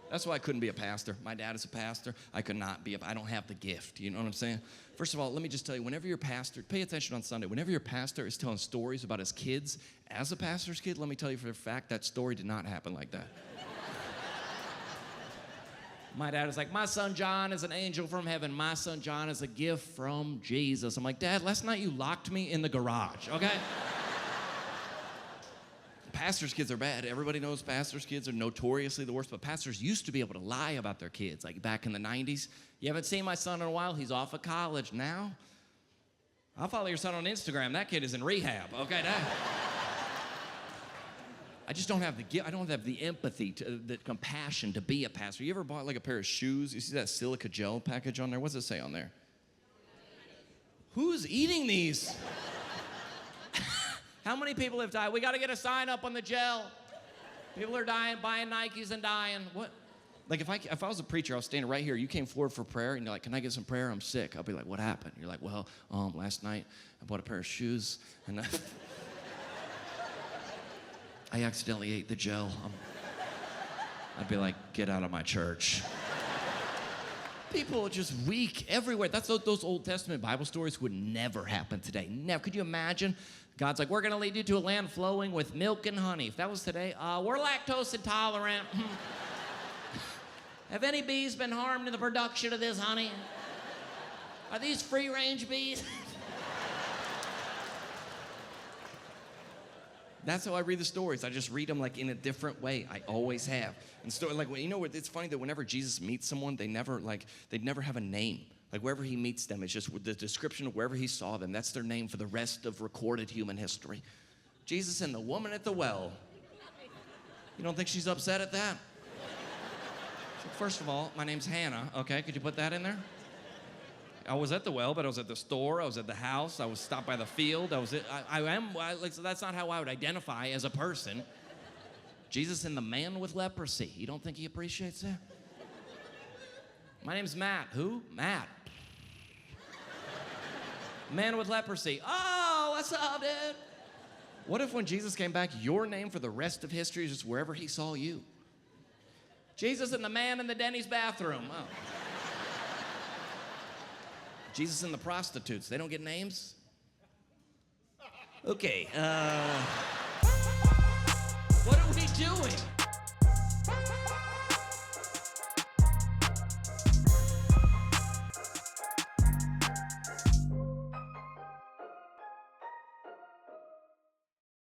That's why I couldn't be a pastor. My dad is a pastor. I could not be I don't have the gift. You know what I'm saying? First of all, let me just tell you, whenever your pastor, pay attention on Sunday, whenever your pastor is telling stories about his kids, as a pastor's kid, let me tell you for a fact, that story did not happen like that. My dad was like, my son John is an angel from heaven. My son John is a gift from Jesus. I'm like, Dad, last night you locked me in the garage, okay? Pastors' kids are bad. Everybody knows pastors' kids are notoriously the worst, but pastors used to be able to lie about their kids, like back in the 90s. You haven't seen my son in a while. He's off of college now. I'll follow your son on Instagram. That kid is in rehab, okay? I just don't have the gift. I don't have the empathy, the compassion to be a pastor. You ever bought like a pair of shoes? You see that silica gel package on there? What's it say on there? Who's eating these? How many people have died? We got to get a sign up on the gel. People are dying, buying Nikes and dying. What? Like if I was a preacher, I was standing right here. You came forward for prayer, and you're like, can I get some prayer? I'm sick. I'll be like, what happened? You're like, well, last night I bought a pair of shoes, and I accidentally ate the gel. I'd be like, get out of my church. People are just weak everywhere. That's those Old Testament Bible stories would never happen today. Never. Could you imagine? God's like, we're going to lead you to a land flowing with milk and honey. If that was today, we're lactose intolerant. Have any bees been harmed in the production of this honey? Are these free-range bees? That's how I read the stories. I just read them like in a different way. I always have. And like, you know, it's funny that whenever Jesus meets someone, they'd never have a name. Like wherever he meets them, it's just the description of wherever he saw them. That's their name for the rest of recorded human history. Jesus and the woman at the well. You don't think she's upset at that? So first of all, my name's Hannah. Okay, could you put that in there? I was at the well, but I was at the store. I was at the house. I was stopped by the field. So that's not how I would identify as a person. Jesus and the man with leprosy. You don't think he appreciates that? My name's Matt. Who? Matt. Man with leprosy. Oh, what's up, dude? What if when Jesus came back, your name for the rest of history is just wherever he saw you? Jesus and the man in the Denny's bathroom. Oh. Jesus and the prostitutes. They don't get names? Okay.